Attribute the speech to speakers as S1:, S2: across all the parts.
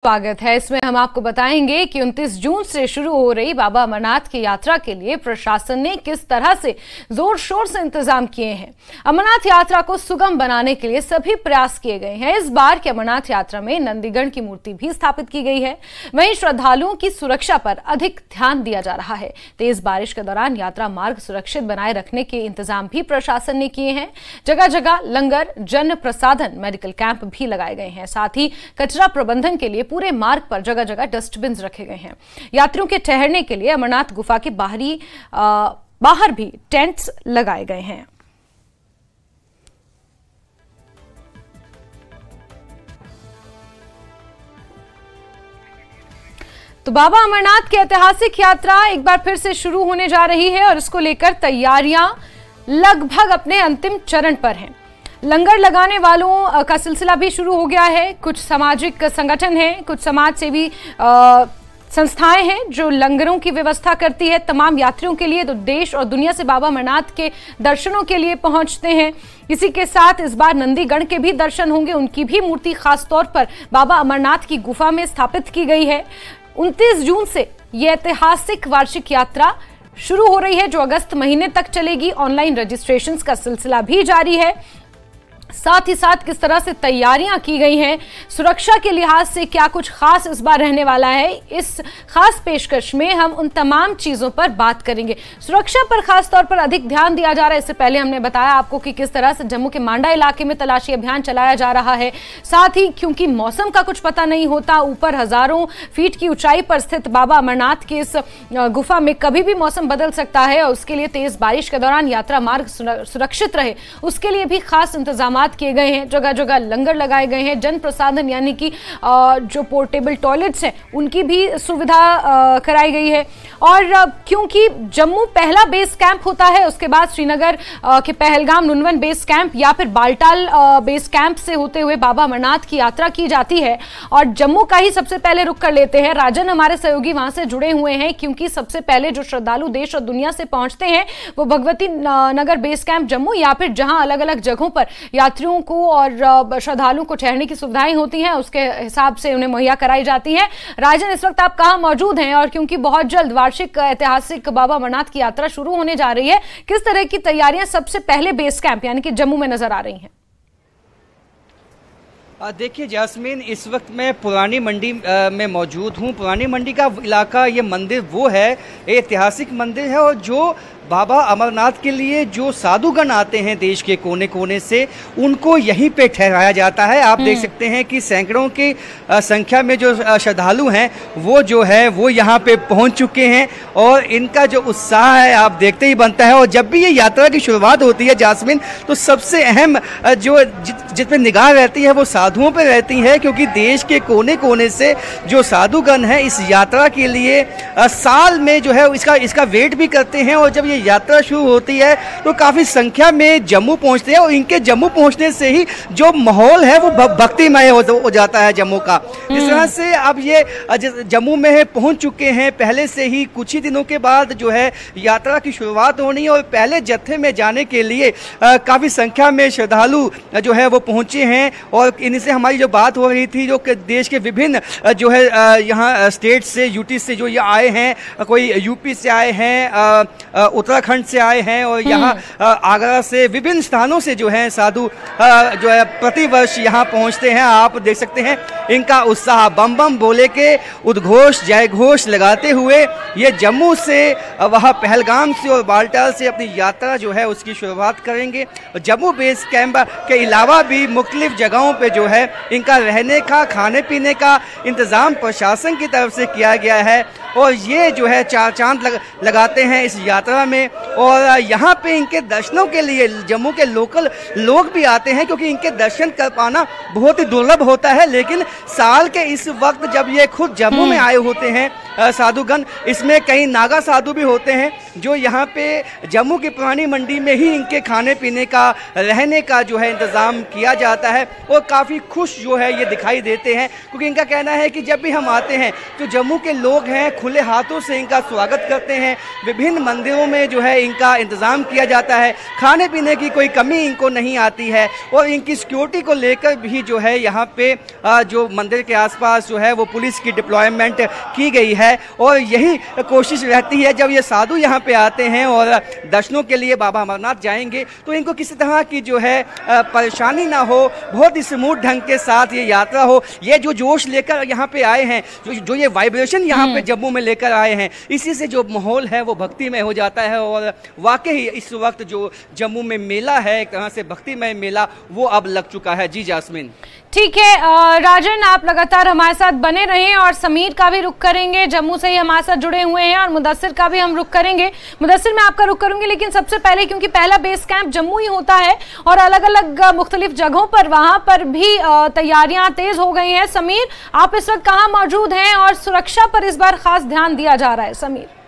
S1: स्वागत है। इसमें हम आपको बताएंगे कि 29 जून से शुरू हो रही बाबा अमरनाथ की यात्रा के लिए प्रशासन ने किस तरह से जोर शोर से इंतजाम किए हैं। अमरनाथ यात्रा को सुगम बनाने के लिए सभी प्रयास किए गए हैं। इस बार की अमरनाथ यात्रा में नंदीगण की मूर्ति भी स्थापित की गई है। वहीं श्रद्धालुओं की सुरक्षा पर अधिक ध्यान दिया जा रहा है। तेज बारिश के दौरान यात्रा मार्ग सुरक्षित बनाए रखने के इंतजाम भी प्रशासन ने किए हैं। जगह जगह लंगर, जन प्रसाधन, मेडिकल कैंप भी लगाए गए हैं। साथ ही कचरा प्रबंधन के लिए पूरे मार्ग पर जगह जगह डस्टबिन रखे गए हैं। यात्रियों के ठहरने के लिए अमरनाथ गुफा के बाहर भी टेंट्स लगाए गए हैं। तो बाबा अमरनाथ की ऐतिहासिक यात्रा एक बार फिर से शुरू होने जा रही है और इसको लेकर तैयारियां लगभग अपने अंतिम चरण पर हैं। लंगर लगाने वालों का सिलसिला भी शुरू हो गया है। कुछ सामाजिक संगठन हैं, कुछ समाज सेवी संस्थाएं हैं जो लंगरों की व्यवस्था करती है तमाम यात्रियों के लिए, तो देश और दुनिया से बाबा अमरनाथ के दर्शनों के लिए पहुंचते हैं। इसी के साथ इस बार नंदीगण के भी दर्शन होंगे। उनकी भी मूर्ति खास तौर पर बाबा अमरनाथ की गुफा में स्थापित की गई है। 29 जून से यह ऐतिहासिक वार्षिक यात्रा शुरू हो रही है जो अगस्त महीने तक चलेगी। ऑनलाइन रजिस्ट्रेशन का सिलसिला भी जारी है। साथ ही साथ किस तरह से तैयारियां की गई हैं, सुरक्षा के लिहाज से क्या कुछ खास इस बार रहने वाला है, इस खास पेशकश में हम उन तमाम चीजों पर बात करेंगे। सुरक्षा पर खास तौर पर अधिक ध्यान दिया जा रहा है। इससे पहले हमने बताया आपको कि किस तरह से जम्मू के मांडा इलाके में तलाशी अभियान चलाया जा रहा है। साथ ही क्योंकि मौसम का कुछ पता नहीं होता, ऊपर हजारों फीट की ऊंचाई पर स्थित बाबा अमरनाथ की इस गुफा में कभी भी मौसम बदल सकता है और उसके लिए तेज बारिश के दौरान यात्रा मार्ग सुरक्षित रहे, उसके लिए भी खास इंतजाम किए गए हैं। जगह जगह लंगर लगाए गए हैं। जन प्रसाधन यानी कि जो पोर्टेबल टॉयलेट्स हैं उनकी भी सुविधा कराई गई है। और क्योंकि जम्मू पहला बेस कैंप होता है, उसके बाद श्रीनगर के पहलगाम नुनवन बेस कैंप या फिर बालटाल बेस कैंप से होते हुए बाबा अमरनाथ की यात्रा की जाती है और जम्मू का ही सबसे पहले रुख कर लेते हैं। राजन हमारे सहयोगी वहां से जुड़े हुए हैं क्योंकि सबसे पहले जो श्रद्धालु देश और दुनिया से पहुंचते हैं वो भगवती नगर बेस कैंप जम्मू या फिर जहां अलग अलग जगहों पर यात्रियों को और श्रद्धालुओं को ठहरने की सुविधाएं होती हैं उसके हिसाब से उन्हें मुहैया कराई जाती हैं। राजन, इस वक्त आप कहां मौजूद हैं और क्योंकि बहुत जल्द वार्षिक ऐतिहासिक बाबा अमरनाथ की यात्रा शुरू होने जा रही है, किस तरह की तैयारियां सबसे पहले बेस कैंप यानी कि जम्मू में नजर आ रही हैं?
S2: देखिए जास्मीन, इस वक्त मैं पुरानी मंडी में मौजूद हूँ। पुरानी मंडी का इलाका, ये मंदिर वो है, ऐतिहासिक मंदिर है और जो बाबा अमरनाथ के लिए जो साधुगण आते हैं देश के कोने कोने से, उनको यहीं पे ठहराया जाता है। आप देख सकते हैं कि सैकड़ों की संख्या में जो श्रद्धालु हैं वो जो है वो यहाँ पे पहुँच चुके हैं और इनका जो उत्साह है आप देखते ही बनता है। और जब भी ये यात्रा की शुरुआत होती है जास्मीन, तो सबसे अहम जो जिस पे निगाह रहती है वो साधुओं पे रहती है, क्योंकि देश के कोने कोने से जो साधुगण हैं इस यात्रा के लिए साल में जो है इसका वेट भी करते हैं। और जब ये यात्रा शुरू होती है तो काफ़ी संख्या में जम्मू पहुंचते हैं और इनके जम्मू पहुंचने से ही जो माहौल है वो भक्तिमय हो जाता है जम्मू का। इस तरह से अब ये जम्मू में पहुंच चुके हैं। पहले से ही कुछ ही दिनों के बाद जो है यात्रा की शुरुआत होनी है और पहले जत्थे में जाने के लिए काफ़ी संख्या में श्रद्धालु जो है वो पहुंचे हैं। और इनसे हमारी जो बात हो रही थी, जो देश के विभिन्न जो है यहाँ स्टेट से, यूटी से जो ये आए हैं, कोई यूपी से आए हैं, उत्तराखंड से आए हैं और यहाँ आगरा से, विभिन्न स्थानों से जो है साधु जो है प्रतिवर्ष यहाँ पहुँचते हैं। आप देख सकते हैं इनका उत्साह, बम बम बोले के उद्घोष, जय घोष लगाते हुए ये जम्मू से वह पहलगाम से और बालटाल से अपनी यात्रा जो है उसकी शुरुआत करेंगे। जम्मू बेस कैंप के अलावा भी मुख्तलिफ जगहों पे जो है इनका रहने का, खाने पीने का इंतज़ाम प्रशासन की तरफ से किया गया है और ये जो है चार चांद लगाते हैं इस यात्रा में। और यहाँ पे इनके दर्शनों के लिए जम्मू के लोकल लोग भी आते हैं, क्योंकि इनके दर्शन कर पाना बहुत ही दुर्लभ होता है। लेकिन साल के इस वक्त जब ये खुद जम्मू में आए होते हैं साधुगण, इसमें कई नागा साधु भी होते हैं जो यहाँ पे जम्मू की पुरानी मंडी में ही इनके खाने पीने का, रहने का जो है इंतज़ाम किया जाता है और काफ़ी खुश जो है ये दिखाई देते हैं, क्योंकि इनका कहना है कि जब भी हम आते हैं तो जम्मू के लोग हैं खुले हाथों से इनका स्वागत करते हैं। विभिन्न मंदिरों में जो है इनका इंतज़ाम किया जाता है, खाने पीने की कोई कमी इनको नहीं आती है और इनकी सिक्योरिटी को लेकर भी जो है यहाँ पे जो मंदिर के आसपास जो है वो पुलिस की डिप्लॉयमेंट की गई है। और यही कोशिश रहती है जब ये साधु यहाँ पे आते हैं और दर्शनों के लिए बाबा अमरनाथ जाएंगे तो इनको किसी तरह की जो है परेशानी ना हो, बहुत ही स्मूथ ढंग के साथ ये यात्रा हो। ये जो जोश लेकर यहाँ पे आए हैं, जो ये वाइब्रेशन यहाँ पे जम्मू में लेकर आए हैं, इसी से जो माहौल है वो भक्तिमय हो जाता है। और वाकई इस वक्त जो जम्मू में मेला है, एक तरह से भक्तिमय मेला, वो अब लग चुका है। जी जास्मिन।
S1: ठीक है राजन, आप लगातार हमारे साथ बने रहें और समीर का भी रुख करेंगे, जम्मू से ही हमारे साथ जुड़े हुए हैं, और मुदस्सिर का भी हम रुख करेंगे। मुदस्सिर, मैं आपका रुख करूंगी, लेकिन सबसे पहले क्योंकि पहला बेस कैंप जम्मू ही होता है और अलग अलग मुख्तलिफ जगहों पर वहां पर भी तैयारियां तेज हो गई हैं। समीर, आप इस वक्त कहाँ मौजूद हैं और सुरक्षा पर इस बार खास ध्यान दिया जा रहा है? समीर।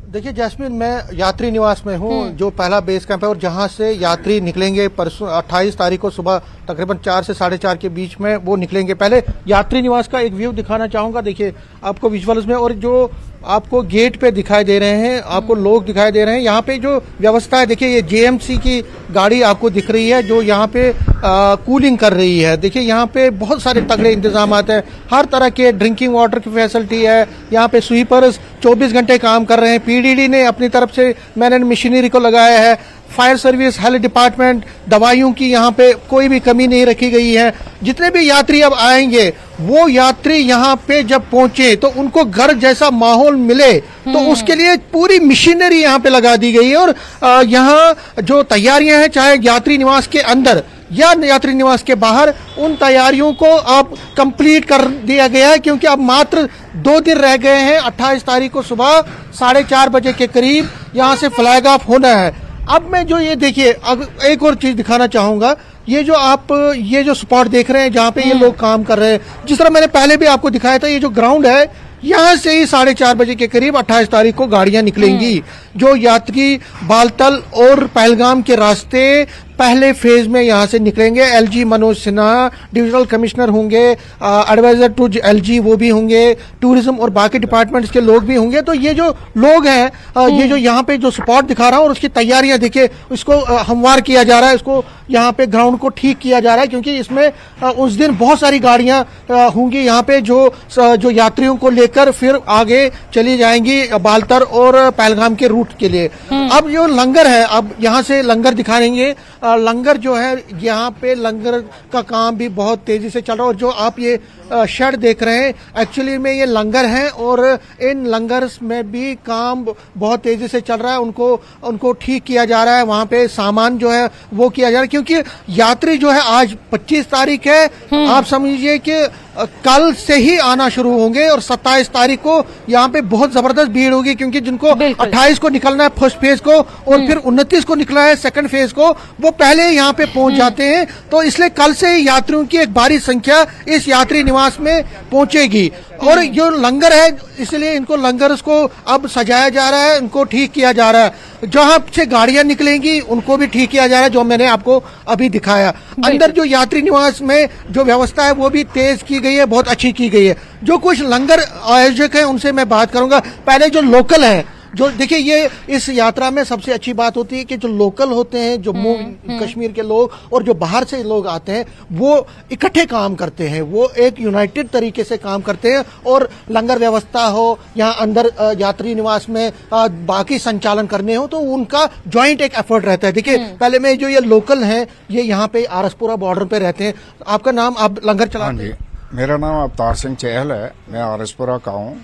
S3: देखिए जैस्मिन, मैं यात्री निवास में हूँ, जो पहला बेस कैंप है और जहाँ से यात्री निकलेंगे परसों 28 तारीख को सुबह तकरीबन 4 से 4:30 के बीच में वो निकलेंगे। पहले यात्री निवास का एक व्यू दिखाना चाहूंगा। देखिए आपको विजुअल्स में, और जो आपको गेट पे दिखाई दे रहे हैं, आपको लोग दिखाई दे रहे हैं। यहाँ पे जो व्यवस्था है, देखिए ये जेएमसी की गाड़ी आपको दिख रही है जो यहाँ पे कूलिंग कर रही है। देखिए यहाँ पे बहुत सारे तगड़े इंतजाम हैं, हर तरह के ड्रिंकिंग वाटर की फैसिलिटी है। यहाँ पे स्वीपर्स 24 घंटे काम कर रहे हैं। पीडीडी ने अपनी तरफ से मैन एंड मशीनरी को लगाया है। फायर सर्विस, हेल्थ डिपार्टमेंट, दवाइयों की यहाँ पे कोई भी कमी नहीं रखी गई है। जितने भी यात्री अब आएंगे, वो यात्री यहाँ पे जब पहुंचे तो उनको घर जैसा माहौल मिले, तो उसके लिए पूरी मशीनरी यहाँ पे लगा दी गई है। और यहाँ जो तैयारियां हैं, चाहे यात्री निवास के अंदर या यात्री निवास के बाहर, उन तैयारियों को अब कंप्लीट कर दिया गया है, क्योंकि अब मात्र 2 दिन रह गए हैं। 28 तारीख को सुबह 4:30 बजे के करीब यहाँ से फ्लैग ऑफ होना है। अब मैं जो ये देखिए, अब एक और चीज दिखाना चाहूंगा। ये जो आप ये जो स्पॉट देख रहे हैं जहाँ पे ये लोग काम कर रहे हैं, जिस तरह मैंने पहले भी आपको दिखाया था, ये जो ग्राउंड है, यहाँ से ही 4:30 बजे के करीब 28 तारीख को गाड़ियां निकलेंगी, जो यात्री बालतल और पहलगाम के रास्ते पहले फेज में यहाँ से निकलेंगे। LG Manoj Sinha divisional commissioner होंगे, एडवाइजर टू एलजी वो भी होंगे, टूरिज्म और बाकी डिपार्टमेंट्स के लोग भी होंगे। तो ये जो लोग हैं, ये जो यहाँ पे जो स्पॉट दिखा रहा हूँ और उसकी तैयारियां देखिए, इसको हमवार किया जा रहा है, इसको यहाँ पे ग्राउंड को ठीक किया जा रहा है, क्योंकि इसमें उस दिन बहुत सारी गाड़ियां होंगी यहाँ पे जो यात्रियों को लेकर फिर आगे चली जाएंगी बालतर और पहलगाम के रूट के लिए। अब जो लंगर है, अब यहाँ से लंगर दिखाएंगे। लंगर जो है, यहाँ पे लंगर का काम भी बहुत तेजी से चल रहा है। और जो आप ये शेड देख रहे हैं, एक्चुअली में ये लंगर है और इन लंगर्स में भी काम बहुत तेजी से चल रहा है। उनको ठीक किया जा रहा है, वहां पे सामान जो है वो किया जा रहा है, क्योंकि यात्री जो है आज 25 तारीख है, आप समझिए कि कल से ही आना शुरू होंगे और 27 तारीख को यहाँ पे बहुत जबरदस्त भीड़ होगी, क्योंकि जिनको 28 को निकलना है फर्स्ट फेज को और फिर 29 को निकला है सेकंड फेज को, वो पहले यहाँ पे पहुंच जाते हैं। तो इसलिए कल से ही यात्रियों की एक भारी संख्या इस यात्री निवास में पहुंचेगी। और जो लंगर है, इसलिए इनको लंगर्स को अब सजाया जा रहा है, उनको ठीक किया जा रहा है। जहां से गाड़ियां निकलेंगी उनको भी ठीक किया जा रहा है, जो मैंने आपको अभी दिखाया। अंदर जो यात्री निवास में जो व्यवस्था है वो भी तेज की गई है, बहुत अच्छी की गई है। जो कुछ लंगर आयोजक हैं उनसे मैं बात करूंगा। पहले जो लोकल है, जो देखिए, ये इस यात्रा में सबसे अच्छी बात होती है कि जो लोकल होते हैं, जम्मू कश्मीर के लोग और जो बाहर से लोग आते हैं, वो इकट्ठे काम करते हैं, वो एक यूनाइटेड तरीके से काम करते हैं। और लंगर व्यवस्था हो, यहाँ अंदर यात्री निवास में बाकी संचालन करने हो, तो उनका ज्वाइंट एक एफर्ट रहता है। देखिए, पहले में जो ये लोकल हैं, ये यहाँ पे आरसपुरा बॉर्डर पे रहते हैं। आपका नाम, आप लंगर चलाते हैं?
S4: मेरा नाम अवतार सिंह चहल है, मैं आरसपुरा का हूँ।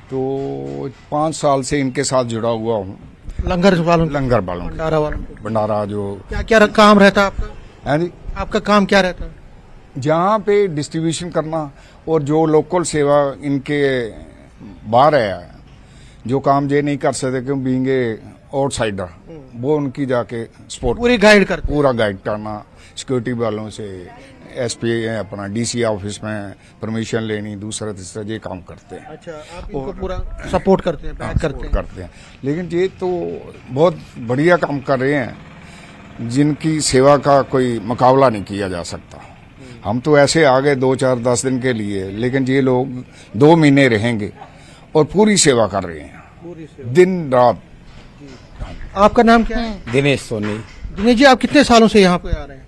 S4: तो 5 साल से इनके साथ जुड़ा हुआ हूँ। लंगर वालों भंडारा जो
S3: क्या काम रहता है आपका?
S4: है जी,
S3: आपका काम क्या रहता है?
S4: जहाँ पे डिस्ट्रीब्यूशन करना और जो लोकल सेवा इनके बाहर है, जो काम ये नहीं कर सकते क्यों बीइंग आउटसाइडर, वो उनकी जाके सपोर्ट
S3: पूरी गाइड करते,
S4: पूरा गाइड करना, सिक्योरिटी वालों से SP अपना DC ऑफिस में परमिशन लेनी, दूसरा तीसरा ये काम करते हैं।
S3: अच्छा, आप इनको पूरा सपोर्ट करते हैं, बैक करते हैं।
S4: लेकिन ये तो बहुत बढ़िया काम कर रहे हैं, जिनकी सेवा का कोई मुकाबला नहीं किया जा सकता। हम तो ऐसे आ गए 2, 4, 10 दिन के लिए, लेकिन ये लोग 2 महीने रहेंगे और पूरी सेवा कर रहे हैं, दिन रात।
S3: आपका नाम क्या है?
S5: दिनेश सोनी।
S3: दिनेश जी, आप कितने सालों से यहाँ पे आ रहे हैं?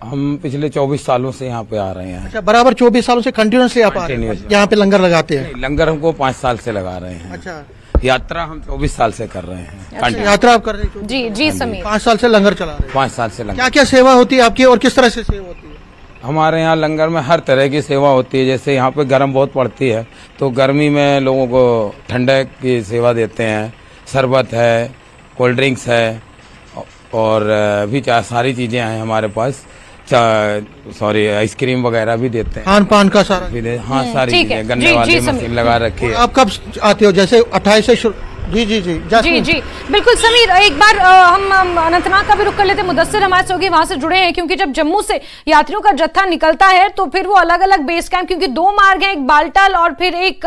S5: हम पिछले 24 सालों से यहाँ पे आ रहे हैं।
S3: अच्छा, बराबर 24 सालों से कंटिन्यूसली आप आ रहे हैं यहाँ पे लंगर लगाते हैं?
S5: लंगर हमको 5 साल से लगा रहे हैं।
S3: अच्छा,
S5: यात्रा हम 24 साल से कर रहे हैं।
S3: अच्छा, यात्रा आप कर रहे हैं?
S1: जी जी समीर,
S3: 5 साल से लंगर चला रहे हैं?
S5: 5 साल से लंगर।
S3: क्या क्या सेवा होती है आपकी और किस तरह से सेवा होती है?
S5: हमारे यहाँ लंगर में हर तरह की सेवा होती है। जैसे यहाँ पे गर्म बहुत पड़ती है, तो गर्मी में लोगों को ठंडक की सेवा देते हैं। शरबत है, कोल्ड ड्रिंक्स है और भी सारी चीजें हैं हमारे पास। आइसक्रीम वगैरह भी देते हैं,
S3: खान पान का सारा।
S5: हाँ, सारी चीजें। गन्ने वाली मशीन लगा रखी है।
S3: आप कब आते हो? जैसे 28 से जी जी जी
S1: जी जी बिल्कुल समीर, एक बार हम अनंतनाग का भी रुख कर लेते हैं। मुदस्सिर हमारे साथ वहां से जुड़े हैं, क्योंकि जब जम्मू से यात्रियों का जत्था निकलता है तो फिर वो अलग अलग बेस कैंप, क्योंकि 2 मार्ग हैं, एक बालटाल और फिर एक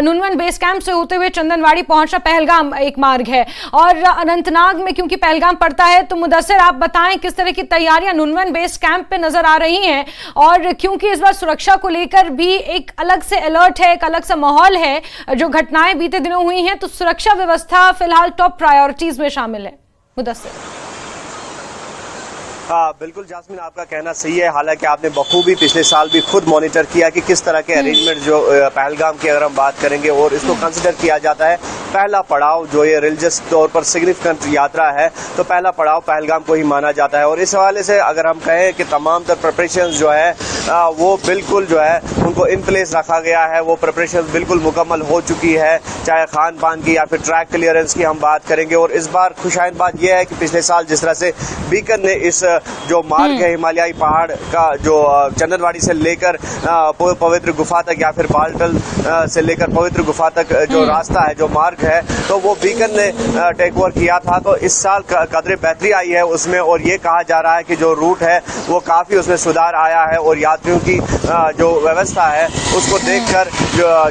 S1: नुनवन बेस कैंप से होते हुए चंदनवाड़ी पहुंचना पहलगाम एक मार्ग है। और अनंतनाग में क्योंकि पहलगाम पड़ता है, तो मुदस्सिर आप बताएं किस तरह की तैयारियां नुनवन बेस कैंप पे नजर आ रही हैं, और क्योंकि इस बार सुरक्षा को लेकर भी एक अलग से अलर्ट है, एक अलग सा माहौल है, जो घटनाएं बीते दिनों हुई हैं, तो सुरक्षा व्यवस्था फिलहाल टॉप प्रायोरिटीज में शामिल है। मुदस्सिर।
S6: हाँ बिल्कुल जास्मीन, आपका कहना सही है। हालांकि आपने बखूबी पिछले साल भी खुद मॉनिटर किया कि किस तरह के अरेंजमेंट जो पहलगाम की अगर हम बात करेंगे, और इसको कंसिडर किया जाता है पहला पड़ाव, जो ये रिलीजियस तौर पर सिग्निफिकेंट यात्रा है, तो पहला पड़ाव पहलगाम को ही माना जाता है। और इस हवाले से अगर हम कहें कि तमाम तर प्रिपरेशन जो है वो बिल्कुल जो है उनको इन प्लेस रखा गया है, वो प्रिपरेशन बिल्कुल मुकम्मल हो चुकी है, चाहे खान पान की या फिर ट्रैक क्लियरेंस की हम बात करेंगे। और इस बार खुशाइन बात यह है कि पिछले साल जिस तरह से बीकन ने इस जो मार्ग है हिमालयाई पहाड़ का, जो चंदनवाड़ी से लेकर पवित्र गुफा तक या फिर बालटल से लेकर पवित्र गुफा तक जो रास्ता है, जो मार्ग है, तो वो बीकन ने टेक ओवर किया था। तो इस साल कदरे बेहतरी आई है उसमें, और ये कहा जा रहा है कि जो रूट है वो काफी उसमें सुधार आया है, और यात्रियों की जो व्यवस्था है उसको देखकर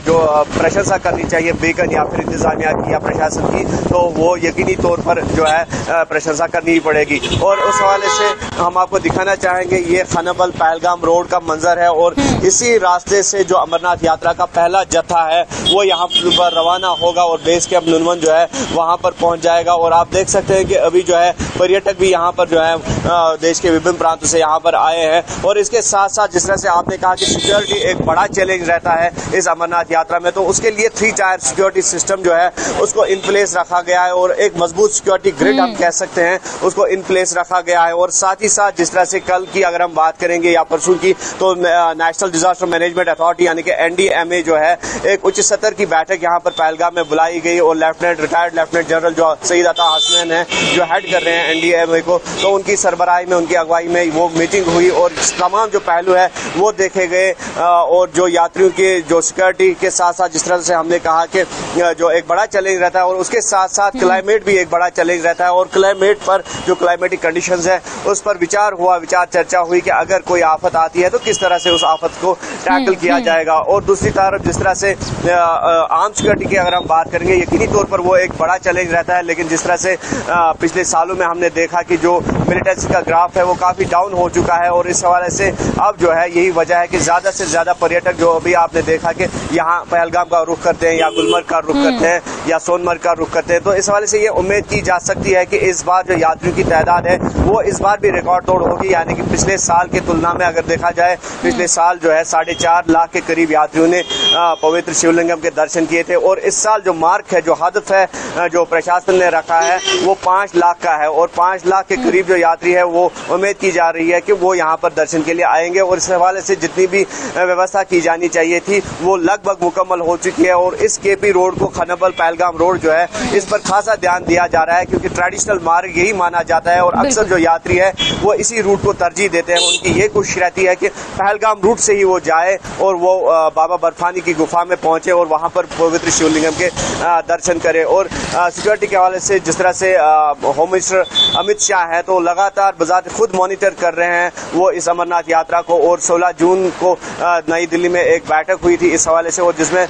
S6: जो प्रशंसा करनी चाहिए बीकन या फिर इंतजामिया की या प्रशासन की, तो वो यकीनी तौर पर जो है प्रशंसा करनी ही पड़ेगी। और उस हवाले से हम आपको दिखाना चाहेंगे, ये खानाबल पहलगाम रोड का मंजर है, और इसी रास्ते से जो अमरनाथ यात्रा का पहला जत्था है वो यहाँ पर रवाना होगा और बेस कैंप नुनवन जो है वहां पर पहुंच जाएगा। और आप देख सकते हैं कि अभी जो है पर्यटक भी यहाँ पर जो है देश के विभिन्न प्रांतों से यहाँ पर आए हैं। और इसके साथ साथ जिस तरह से आपने कहा कि सिक्योरिटी एक बड़ा चैलेंज रहता है इस अमरनाथ यात्रा में, तो उसके लिए 3 टायर सिक्योरिटी सिस्टम जो है उसको इन प्लेस रखा गया है, और एक मजबूत सिक्योरिटी ग्रिड हम कह सकते हैं उसको इन प्लेस रखा गया है। और साथ ही साथ जिस तरह से कल की अगर हम बात करेंगे या परसों की, तो नेशनल डिजास्टर मैनेजमेंट अथॉरिटी यानी कि NDMA जो है एक उच्च स्तर की बैठक यहाँ पर पहलगाम में बुलाई गई, और रिटायर्ड लेफ्टिनेंट जनरल जो सईद अता हसनैन है जो हेड कर रहे हैं NDMA को, तो उनकी सरबराही में, उनकी अगुवाई में वो मीटिंग हुई, और तमाम जो पहलू है वो देखे गए। और जो यात्रियों के जो सिक्योरिटी के साथ साथ जिस तरह से हमने कहा कि जो एक बड़ा चैलेंज रहता है, और उसके साथ साथ क्लाइमेट भी एक बड़ा चैलेंज रहता है, और क्लाइमेट पर जो क्लाइमेटिक कंडीशंस है उस पर विचार चर्चा हुई कि अगर कोई आफत आती है तो किस तरह से उस आफत को टैकल किया जाएगा। और दूसरी तरफ जिस तरह से आर्म सिक्योरिटी की अगर हम बात करेंगे, यकीनी तौर पर वो एक बड़ा चैलेंज रहता है, लेकिन जिस तरह से पिछले सालों में हमने देखा कि जो मिलिटेंसी का ग्राफ है वो काफी डाउन हो चुका है, और इस हवाले से अब जो है यही वजह है कि ज्यादा से ज्यादा पर्यटक जो अभी आपने देखा कि यहाँ पहलगाम का रुख करते हैं या गुलमर्ग का रुख करते हैं या सोनमर्ग का रुख करते हैं। तो इस हवाले से ये उम्मीद की जा सकती है कि इस बार जो यात्रियों की तादाद है वो इस बार भी रिकॉर्ड तोड़ होगी, यानी कि पिछले साल की तुलना में अगर देखा जाए, पिछले साल जो है 4.5 लाख के करीब यात्रियों ने पवित्र शिवलिंगम के दर्शन किए थे, और इस साल जो मार्क है, जो हदफ है जो प्रशासन ने रखा है वो 5 लाख का है, और 5 लाख के करीब जो यात्री है वो उम्मीद की जा रही है कि वो यहाँ पर दर्शन के लिए आएंगे। और इस हवाले से जितनी भी व्यवस्था की जानी चाहिए थी वो लगभग मुकम्मल हो चुकी है, और इस KP रोड को, खानाबल पहलगाम रोड जो है, इस पर खासा ध्यान दिया जा रहा है, क्योंकि ट्रेडिशनल मार्ग यही माना जाता है, और अक्सर जो यात्री है वो इसी रूट को तरजीह देते हैं। उनकी ये कोशिश रहती है कि पहलगाम रूट से ही वो जाए और वो बाबा बर्फानी की गुफा में पहुंचे और वहां पर पवित्र शिवलिंगम के दर्शन करे। और सिक्योरिटी के हवाले से जिस तरह से होम मिनिस्टर अमित शाह है तो लगातार बजाते खुद मॉनिटर कर रहे हैं वो इस अमरनाथ यात्रा को। और 16 जून को नई दिल्ली में एक बैठक हुई थी इस हवाले से, और जिसमें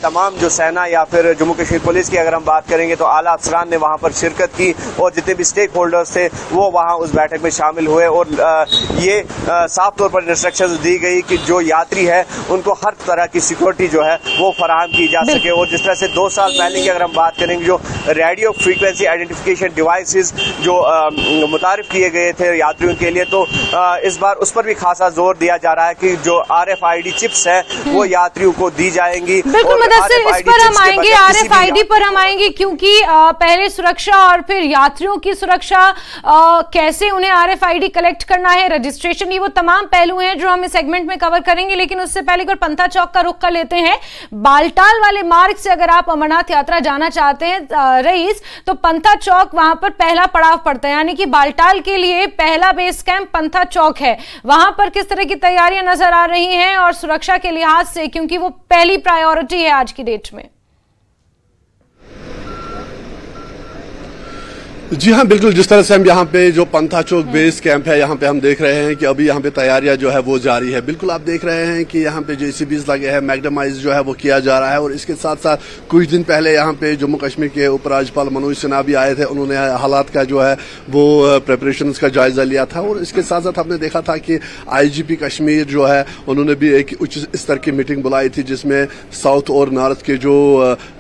S6: तमाम जो सेना या फिर जम्मू कश्मीर पुलिस की अगर हम बात करेंगे तो आला अफसरान ने वहां पर शिरकत की और जितने भी स्टेक होल्डर्स थे वो वहां उस बैठक में शामिल हुए। और ये साफ तौर पर इंस्ट्रक्शंस दी गई कि जो यात्री है उनको हर तरह की सिक्योरिटी जो है वो फराहम की जा सके। और जिस तरह से 2 साल पहले की अगर हम बात करेंगे जो रेडियो फ्रीक्वेंसी आइडेंटिफिकेशन डिवाइसेस जो मुतारिफ किए गए थे यात्रियों के लिए, तो इस बार उस पर भी खासा जोर दिया जा रहा है कि जो RFID चिप्स है वो यात्रियों को दी जाएंगी।
S1: बिल्कुल मुदस्सिर, इस पर हम आएंगे, RFID पर हम आएंगे, क्योंकि पहले सुरक्षा और फिर यात्रियों की सुरक्षा, कैसे उन्हें RFID कलेक्ट करना है, रजिस्ट्रेशन, ये वो तमाम पहलू हैं जो हम इस सेगमेंट में कवर करेंगे। लेकिन उससे पहले एक पंथा चौक का रुख कर लेते हैं। बालटाल वाले मार्ग से अगर आप अमरनाथ यात्रा जाना चाहते हैं रईस, तो पंथा चौक वहां पर पहला पड़ाव पड़ता है, यानी कि बालटाल के लिए पहला बेस कैंप पंथा चौक है। वहां पर किस तरह की तैयारियां नजर आ रही हैं और सुरक्षा के लिहाज से, क्योंकि वो पहली प्रायोरिटी है आज की डेट में?
S7: जी हाँ, बिल्कुल। जिस तरह से हम यहाँ पे जो पंथा चौक बेस कैंप है यहाँ पे हम देख रहे हैं कि अभी यहाँ पे तैयारियां जो है वो जारी है। बिल्कुल आप देख रहे हैं कि यहाँ पे JCBs लगे हैं, मैग्नेमाइज जो है वो किया जा रहा है। और इसके साथ साथ कुछ दिन पहले यहाँ पे जम्मू कश्मीर के उपराज्यपाल मनोज सिन्हा भी आए थे, उन्होंने हालात का जो है वो प्रिपरेशन का जायजा लिया था। और इसके साथ साथ हमने देखा था कि IGP कश्मीर जो है उन्होंने भी एक उच्च स्तर की मीटिंग बुलाई थी जिसमें साउथ और नॉर्थ के जो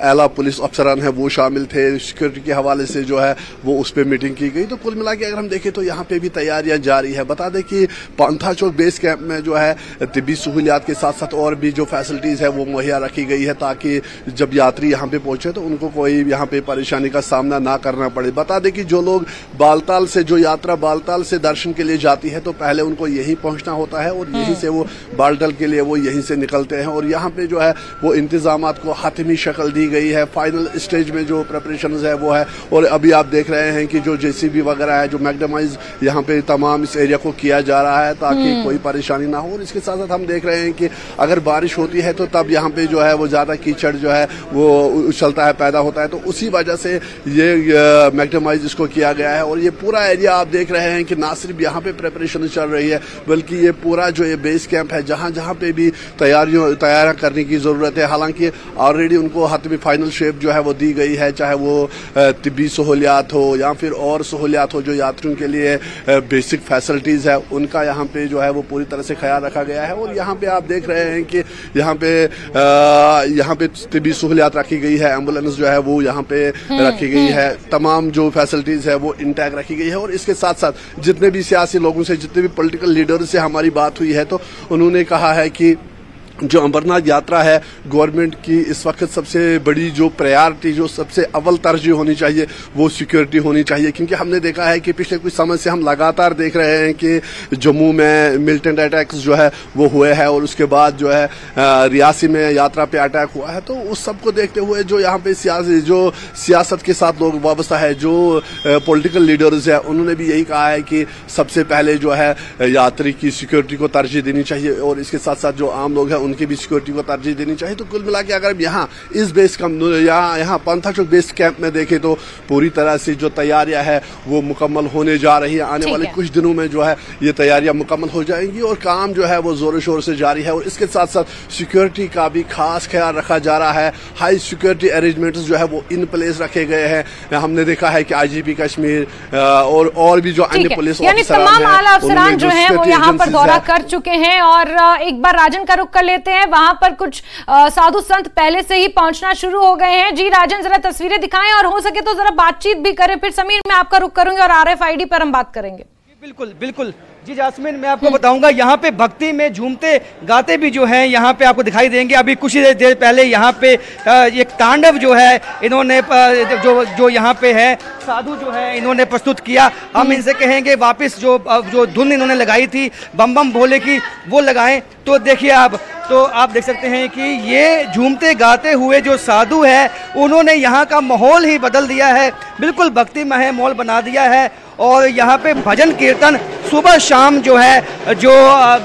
S7: आला पुलिस अफसरान है वो शामिल थे। सिक्योरिटी के हवाले से जो है वो उस पर मीटिंग की गई। तो कुल मिला के अगर हम देखें तो यहाँ पे भी तैयारियां जारी है। बता दें कि पंथा चौक बेस कैंप में जो है तिब्बी सहूलियात के साथ साथ और भी जो फैसिलिटीज है वो मुहैया रखी गई है ताकि जब यात्री यहाँ पे पहुंचे तो उनको कोई यहाँ पे परेशानी का सामना ना करना पड़े। बता दें कि जो लोग बालताल से जो यात्रा बालताल से दर्शन के लिए जाती है तो पहले उनको यहीं पहुंचना होता है और यहीं से वो बालताल के लिए वो यहीं से निकलते हैं। और यहाँ पे जो है वो इंतजाम को हतमी शक्ल दी गई है। फाइनल स्टेज में जो प्रिपरेशन है वो है। और अभी आप देख रहे हैं कि जो JCB वगैरह है, जो मैग्नेमाइज यहाँ पे तमाम इस एरिया को किया जा रहा है ताकि कोई परेशानी ना हो। और इसके साथ साथ हम देख रहे हैं कि अगर बारिश होती है तो तब यहाँ पे जो है वो ज्यादा कीचड़ जो है वो उछलता है, पैदा होता है, तो उसी वजह से ये मैग्नेमाइज इसको किया गया है। और ये पूरा एरिया आप देख रहे हैं कि ना सिर्फ यहाँ पे प्रिपरेशन चल रही है बल्कि ये पूरा जो ये बेस कैंप है जहाँ जहाँ पे भी तैयारियां करने की जरूरत है। हालांकि ऑलरेडी उनको हतमी फाइनल शेप जो है वो दी गई है, चाहे वो तिब्बी सहूलियात हो या फिर और सहूलियात हो जो यात्रियों के लिए बेसिक फैसिलिटीज है उनका यहाँ पे जो है वो पूरी तरह से ख्याल रखा गया है। और यहाँ पे आप देख रहे हैं कि यहाँ पे तिब्बी सहूलियात रखी गई है, एम्बुलेंस जो है वो यहाँ पे रखी गई है, तमाम जो फैसिलिटीज है वो इंटैक्ट रखी गई है। और इसके साथ साथ जितने भी सियासी लोगों से, जितने भी पॉलिटिकल लीडर से हमारी बात हुई है तो उन्होंने कहा है कि जो अमरनाथ यात्रा है गवर्नमेंट की इस वक्त सबसे बड़ी जो प्रायोरिटी, जो सबसे अव्वल तरजीह होनी चाहिए वो सिक्योरिटी होनी चाहिए। क्योंकि हमने देखा है कि पिछले कुछ समय से हम लगातार देख रहे हैं कि जम्मू में मिलिटेंट अटैक्स जो है वो हुए हैं और उसके बाद जो है रियासी में यात्रा पे अटैक हुआ है। तो उस सब को देखते हुए जो यहाँ पे सियासत के साथ लोग वाबस्ता है, जो पॉलिटिकल लीडर्स है, उन्होंने भी यही कहा है कि सबसे पहले जो है यात्री की सिक्योरिटी को तरजीह देनी चाहिए और इसके साथ साथ जो आम लोग हैं उनकी भी सिक्योरिटी को तरजीह देनी चाहिए। तो कुल मिला के अगर यहाँ इस बेस कैंप यहाँ पंथा चौक बेस कैंप में देखें तो पूरी तरह से जो तैयारियां है वो मुकम्मल होने जा रही है। आने वाले कुछ दिनों में जो है ये तैयारियां मुकम्मल हो जाएंगी और काम जो है वो जोरों शोर से जारी है। और इसके साथ साथ सिक्योरिटी का भी खास ख्याल रखा जा रहा है। हाई सिक्योरिटी अरेंजमेंट्स जो है वो इन प्लेस रखे गए हैं। हमने देखा है कि IGP कश्मीर और भी जो अन्य पुलिस
S1: तमाम आला अफसरान जो है वो यहाँ पर दौरा कर चुके हैं। और एक बार राजन का रुख कर लेते हैं, वहां पर कुछ साधु संत पहले से ही पहुंचना शुरू हो गए हैं। जी राजन, जरा तस्वीरें दिखाएं और हो सके तो जरा बातचीत भी करें। फिर समीर, मैं आपका रुख करूंगी और RFID पर हम बात करेंगे।
S2: बिल्कुल बिल्कुल जी जास्मीन, मैं आपको बताऊंगा यहाँ पे भक्ति में झूमते गाते भी जो हैं यहाँ पे आपको दिखाई देंगे। अभी कुछ ही देर पहले यहाँ पे एक तांडव जो है इन्होंने जो यहाँ पे है साधु जो है इन्होंने प्रस्तुत किया। हम इनसे कहेंगे वापस जो धुन इन्होंने लगाई थी बम बम भोले की वो लगाएं। तो देखिए आप तो आप देख सकते हैं कि ये झूमते गाते हुए जो साधु है उन्होंने यहाँ का माहौल ही बदल दिया है, बिल्कुल भक्तिमय माहौल बना दिया है। और यहाँ पे भजन कीर्तन सुबह शाम जो है, जो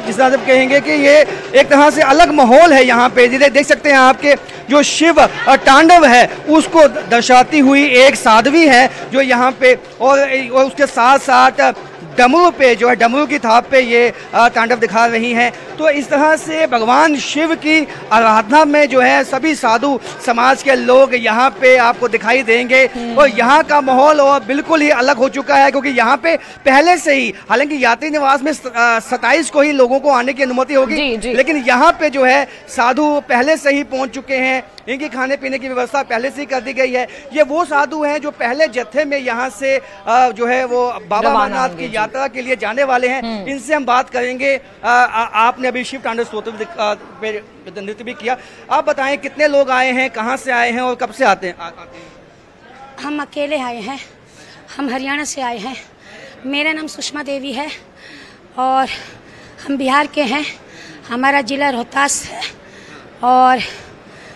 S2: जिस तरह से कहेंगे कि ये एक तरह से अलग माहौल है यहाँ पे। देख सकते हैं आपके जो शिव तांडव है उसको दर्शाती हुई एक साध्वी है जो यहाँ पे, और उसके साथ साथ डमरू पे जो है, डमरू की थाप पे ये तांडव दिखा रही हैं। तो इस तरह से भगवान शिव की आराधना में जो है सभी साधु समाज के लोग यहाँ पे आपको दिखाई देंगे। और यहाँ का माहौल और बिल्कुल ही अलग हो चुका है, क्योंकि यहाँ पे पहले से ही, हालांकि यात्री निवास में 27 को ही लोगों को आने की अनुमति होगी, लेकिन यहाँ पे जो है साधु पहले से ही पहुँच चुके हैं। इनकी खाने पीने की व्यवस्था पहले से ही कर दी गई है। ये वो साधु हैं जो पहले जत्थे में यहाँ से जो है वो बाबा अमरनाथ की यात्रा के लिए जाने वाले हैं। इनसे हम बात करेंगे। आपने अभी शिव तांडव स्तोत्र पे नृत्य भी किया, आप बताएं कितने लोग आए हैं, कहाँ से आए हैं और कब से आते हैं?
S8: हम अकेले आए हैं, हम हरियाणा से आए हैं। मेरा नाम सुषमा देवी है और हम बिहार के हैं। हमारा जिला रोहतास है और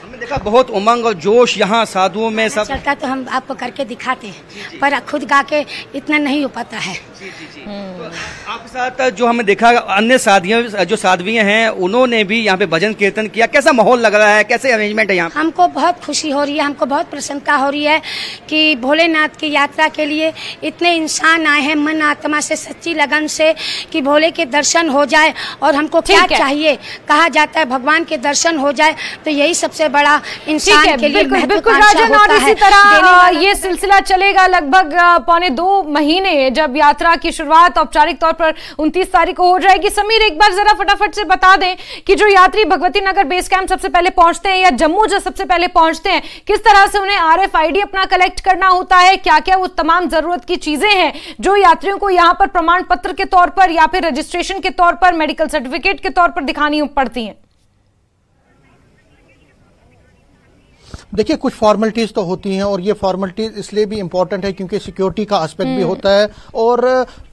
S2: हमने देखा बहुत उमंग और जोश यहाँ साधुओं में सब
S8: चलता, तो हम आपको करके दिखाते हैं, पर खुद गा के इतना नहीं हो पाता है।
S2: तो आपके साथ जो हमने देखा अन्य साधियाँ जो साध्वियाँ हैं उन्होंने भी यहाँ पे भजन कीर्तन किया, कैसा माहौल लग रहा है, कैसे अरेंजमेंट है यहाँ?
S8: हमको बहुत खुशी हो रही है, हमको बहुत प्रसन्नता हो रही है कि भोलेनाथ की यात्रा के लिए इतने इंसान आए हैं मन आत्मा से, सच्ची लगन से, कि भोले के दर्शन हो जाए। और हमको क्या चाहिए, कहा जाता है भगवान के दर्शन हो जाए, तो यही सबसे बड़ा इंसान के लिए
S1: बिल्कुल राजन। और इसी तरह ये सिलसिला चलेगा लगभग 1.25 महीने, जब यात्रा की शुरुआत औपचारिक तौर पर 29 तारीख को हो जाएगी। समीर, एक बार जरा फटाफट से बता दें कि जो यात्री भगवती नगर बेस कैंप सबसे पहले पहुंचते हैं या जम्मू जो सबसे पहले पहुंचते हैं, किस तरह से उन्हें RFID अपना कलेक्ट करना होता है, क्या क्या वो तमाम जरूरत की चीजें हैं जो यात्रियों को यहाँ पर प्रमाण पत्र के तौर पर या फिर रजिस्ट्रेशन के तौर पर, मेडिकल सर्टिफिकेट के तौर पर दिखानी पड़ती हैं?
S3: देखिए, कुछ फॉर्मेलिटीज तो होती हैं और ये फॉर्मेलिटीज इसलिए भी इम्पोर्टेंट है क्योंकि सिक्योरिटी का एस्पेक्ट भी होता है। और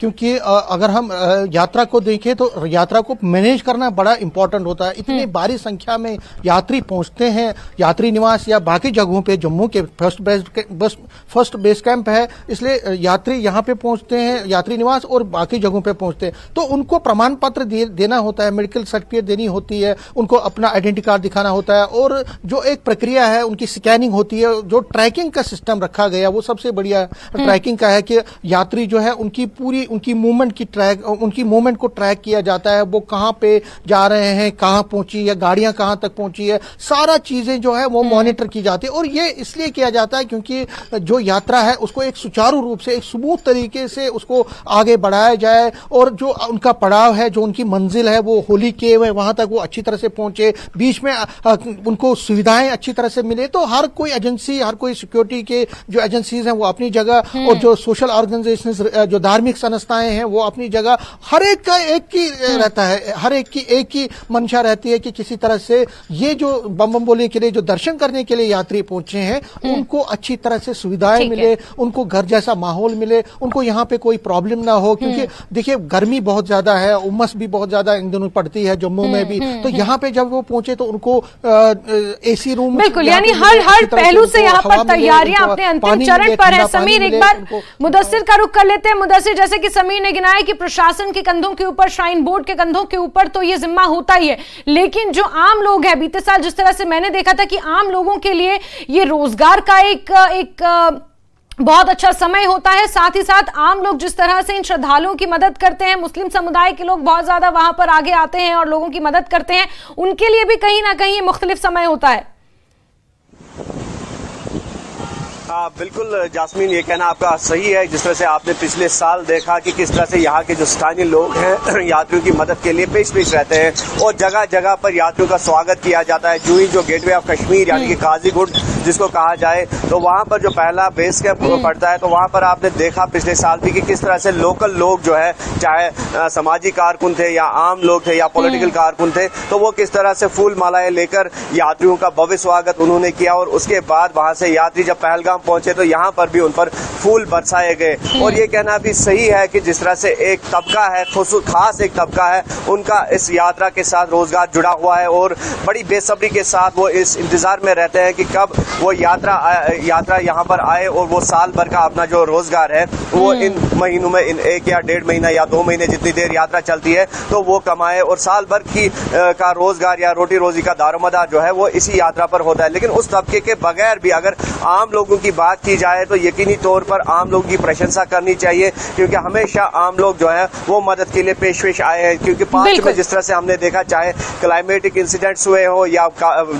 S3: क्योंकि अगर हम यात्रा को देखें तो यात्रा को मैनेज करना बड़ा इम्पोर्टेंट होता है। इतनी भारी संख्या में यात्री पहुंचते हैं यात्री निवास या बाकी जगहों पे। जम्मू के फर्स्ट बेस कैंप है, इसलिए यात्री यहाँ पे पहुंचते हैं, यात्री निवास और बाकी जगहों पे पहुंचते हैं, तो उनको प्रमाण पत्र देना होता है, मेडिकल सर्टिफिकेट देनी होती है, उनको अपना आइडेंटिटी कार्ड दिखाना होता है। और जो एक प्रक्रिया है उनकी स्कैनिंग होती है। जो ट्रैकिंग का सिस्टम रखा गया वो सबसे बढ़िया ट्रैकिंग का है कि यात्री जो है उनकी मूवमेंट को ट्रैक किया जाता है। वो कहां पे जा रहे हैं, कहां पहुंची है, गाड़ियां कहां तक पहुंची है, सारा चीजें जो है वो मॉनिटर की जाती है। और ये इसलिए किया जाता है क्योंकि जो यात्रा है उसको एक सुचारू रूप से, एक स्मूथ तरीके से उसको आगे बढ़ाया जाए और जो उनका पड़ाव है, जो उनकी मंजिल है, वो होली केव है, वहां तक वो अच्छी तरह से पहुंचे, बीच में उनको सुविधाएं अच्छी तरह से मिले। तो हर कोई एजेंसी, हर कोई सिक्योरिटी के जो एजेंसीज हैं वो अपनी जगह, और जो सोशल ऑर्गेनाइजेशंस, जो धार्मिक संस्थाएं हैं वो अपनी जगह, हर एक का एक ही रहता है, हर एक की एक ही मंशा रहती है कि किसी तरह से ये जो बम बम बोलने के लिए, जो दर्शन करने के लिए यात्री पहुंचे हैं, उनको अच्छी तरह से सुविधाएं मिले, उनको घर जैसा माहौल मिले, उनको यहाँ पे कोई प्रॉब्लम ना हो। क्योंकि देखिए गर्मी बहुत ज्यादा है, उमस भी बहुत ज्यादा इन दिनों पड़ती है जम्मू में भी। तो यहाँ पे जब वो पहुंचे तो उनको AC रूम,
S1: बिल्कुल, यानी हर पहलू से यहाँ पर तैयारियां अपने अंतिम चरण पर है। समीर, एक बार मुदस्सिर का रुख कर लेते हैं। मुदस्सिर, जैसे कि समीर ने गिनाया कि प्रशासन के कंधों के ऊपर, श्राइन बोर्ड के कंधों के ऊपर तो ये जिम्मा होता ही है, लेकिन जो आम लोग हैं, बीते साल जिस तरह से मैंने देखा था कि आम लोगों के लिए ये रोजगार का एक बहुत अच्छा समय होता है। साथ ही साथ आम लोग जिस तरह से इन श्रद्धालुओं की मदद करते हैं, मुस्लिम समुदाय के लोग बहुत ज्यादा वहां पर आगे आते हैं और लोगों की मदद करते हैं, उनके लिए भी कहीं ना कहीं मुख्तलिफ समय होता है।
S6: बिल्कुल जास्मीन, ये कहना आपका सही है। जिस तरह से आपने पिछले साल देखा कि किस तरह से यहाँ के जो स्थानीय लोग हैं यात्रियों की मदद के लिए पेश रहते हैं और जगह जगह पर यात्रियों का स्वागत किया जाता है। जो ही जो गेटवे ऑफ कश्मीर यानी कि काजीगुंड जिसको कहा जाए, तो वहाँ पर जो पहला बेस कैंप पड़ता है, तो वहाँ पर आपने देखा पिछले साल भी कि किस तरह से लोकल लोग जो है, चाहे समाजी कारकुन थे या आम लोग थे या पॉलिटिकल कारकुन थे, तो वो किस तरह से फूल मालाएं लेकर यात्रियों का भव्य स्वागत उन्होंने किया। और उसके बाद वहां से यात्री जब पहलगाम पहुंचे तो यहाँ पर भी उन पर फूल बरसाए गए। और ये कहना भी सही है कि जिस तरह से एक तबका है, खास एक तबका है, उनका इस यात्रा के साथ रोजगार जुड़ा हुआ है और बड़ी बेसब्री के साथ वो इस इंतजार में रहते हैं कि कब वो यात्रा यहाँ पर आए और वो साल भर का अपना जो रोजगार है वो इन महीनों में, इन 1 या 1.5 महीना या 2 महीने जितनी देर यात्रा चलती है, तो वो कमाए और साल भर की का रोजगार या रोटी रोजी का दारोमदार जो है वो इसी यात्रा पर होता है। लेकिन उस तबके के बगैर भी अगर आम लोगों की बात की जाए तो यकीनी तौर पर आम लोगों की प्रशंसा करनी चाहिए, क्योंकि हमेशा आम लोग जो है वो मदद के लिए पेश आए हैं। क्योंकि 5 में जिस तरह से हमने देखा, चाहे क्लाइमेटिक इंसिडेंट्स हुए हो या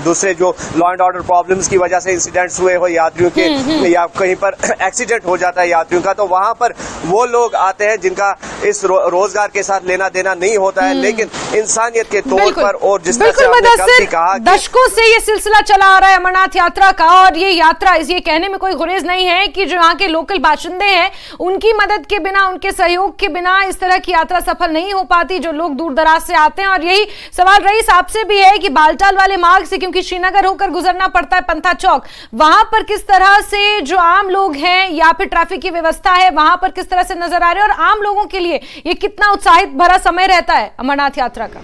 S6: दूसरे जो लॉ एंड ऑर्डर प्रॉब्लम्स की वजह से इंसिडेंट्स हुए हो यात्रियों के, या कहीं पर एक्सीडेंट हो जाता है यात्रियों का, तो वहां पर वो लोग आते हैं जिनका इस रोजगार के साथ लेना देना नहीं होता है, लेकिन इंसानियत के तौर पर। और जिस तरह से आपने कल कहा,
S1: दशकों से ये सिलसिला चला आ रहा है अमरनाथ यात्रा का, और ये यात्रा ये कहने में कोई गुरेज नहीं है कि जो यहाँ के लोकल बाशिंदे हैं उनकी मदद के बिना, उनके सहयोग के बिना इस तरह की यात्रा सफल नहीं हो पाती, जो लोग दूर दराज से आते हैं। और यही सवाल रईस आपसे भी है कि बालटाल वाले मार्ग से, क्योंकि श्रीनगर होकर गुजरना पड़ता है पंथा चौक, वहां पर किस तरह से जो आम लोग हैं या फिर ट्रैफिक की व्यवस्था है वहां पर किस तरह से नजर आ रहे हैं, और आम लोगों के लिए ये कितना उत्साहित भरा समय रहता है अमरनाथ यात्रा का?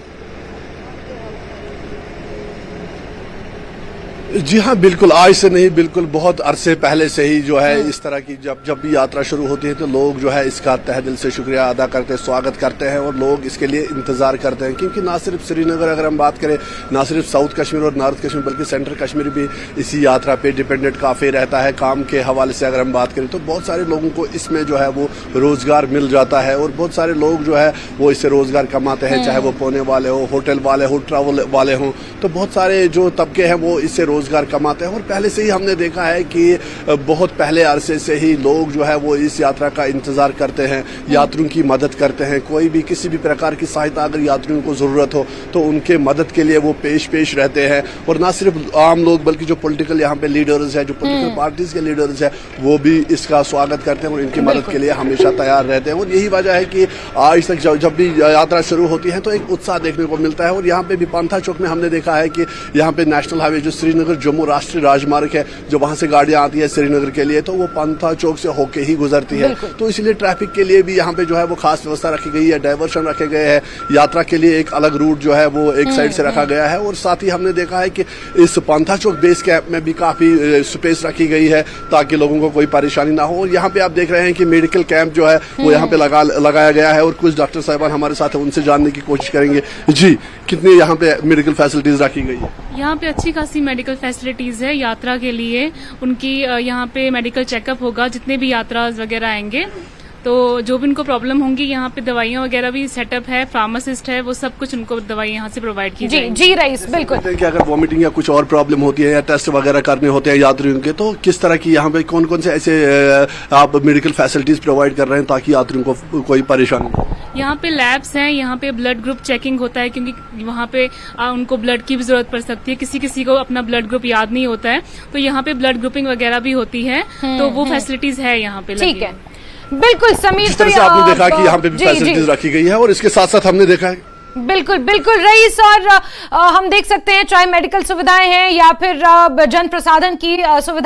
S7: जी हाँ, बिल्कुल आज से नहीं, बिल्कुल बहुत अरसे पहले से ही जो है इस तरह की जब भी यात्रा शुरू होती है तो लोग जो है इसका तहे दिल से शुक्रिया अदा करते हैं, स्वागत करते हैं और लोग इसके लिए इंतजार करते हैं। क्योंकि ना सिर्फ श्रीनगर अगर हम बात करें, ना सिर्फ साउथ कश्मीर और नॉर्थ कश्मीर बल्कि सेंट्रल कश्मीर भी इसी यात्रा पे डिपेंडेंट काफी रहता है। काम के हवाले से अगर हम बात करें तो बहुत सारे लोगों को इसमें जो है वो रोजगार मिल जाता है और बहुत सारे लोग जो है वो इससे रोजगार कमाते हैं, चाहे वो पौने वाले हो, होटल वाले हो, ट्रैवल वाले हों, तो बहुत सारे जो तबके हैं वो इससे रोजगार कमाते हैं। और पहले से ही हमने देखा है कि बहुत पहले अरसे से ही लोग जो है वो इस यात्रा का इंतजार करते हैं, यात्रियों की मदद करते हैं। कोई भी किसी भी प्रकार की सहायता अगर यात्रियों को जरूरत हो तो उनके मदद के लिए वो पेश रहते हैं। और ना सिर्फ आम लोग बल्कि जो पॉलिटिकल यहाँ पे लीडर्स है, जो पॉलिटिकल पार्टीज के लीडर्स है, वो भी इसका स्वागत करते हैं और इनकी मदद के लिए हमेशा तैयार रहते हैं। और यही वजह है कि आज तक जब भी यात्रा शुरू होती है तो एक उत्साह देखने को मिलता है। और यहाँ पे भी पंथा चौक में हमने देखा है कि यहाँ पे नेशनल हाईवे जो श्रीनगर जम्मू राष्ट्रीय राजमार्ग है, जो वहां से गाड़ियां आती है श्रीनगर के लिए, तो वो पंथा चौक से होके ही गुजरती है। तो इसलिए ट्रैफिक के लिए भी यहाँ पे जो है वो खास व्यवस्था रखी गई है, डायवर्शन रखे गए हैं, यात्रा के लिए एक अलग रूट जो है वो एक साइड से रखा गया है। और साथ ही हमने देखा है कि इस पंथा चौक बेस कैंप में भी काफी स्पेस रखी गई है ताकि लोगों को कोई परेशानी ना हो। और यहाँ पे आप देख रहे हैं कि मेडिकल कैंप जो है वो यहाँ पे लगाया गया है और कुछ डॉक्टर साहिबान हमारे साथ हैं, उनसे जानने की कोशिश करेंगे। जी, कितनी यहाँ पे मेडिकल फैसिलिटीज रखी गई है?
S9: यहाँ पे अच्छी खासी मेडिकल फैसिलिटीज है यात्रा के लिए। उनकी यहाँ पे मेडिकल चेकअप होगा जितने भी यात्रा वगैरह आएंगे, तो जो भी उनको प्रॉब्लम होंगी यहाँ पे दवाइयाँ वगैरह भी सेटअप है, फार्मासिस्ट है, वो सब कुछ उनको दवाई यहाँ से प्रोवाइड की जाएगी।
S1: जी रईस, बिल्कुल।
S7: कि अगर वॉमिटिंग या कुछ और प्रॉब्लम होती है या टेस्ट वगैरह करने होते हैं यात्रियों के, तो किस तरह की यहाँ पे कौन कौन से ऐसे आप मेडिकल फैसिलिटीज प्रोवाइड कर रहे हैं ताकि यात्रियों को कोई परेशानी हो?
S9: यहाँ पे लैब्स हैं, यहाँ पे ब्लड ग्रुप चेकिंग होता है, क्योंकि वहाँ पे उनको ब्लड की भी जरूरत पड़ सकती है, किसी को अपना ब्लड ग्रुप याद नहीं होता है, तो यहाँ पे ब्लड ग्रुपिंग वगैरह भी होती है, तो वो फैसिलिटीज है यहाँ पे।
S1: ठीक है, बिल्कुल समीर।
S7: जिस तरह से आपने देखा कि यहाँ पे भी फैसिलिटीज रखी गई है और इसके साथ साथ हमने देखा है
S1: बिल्कुल रईस, और हम देख सकते हैं चाहे मेडिकल सुविधाएं हैं या फिर जन प्रसाधन की सुविधा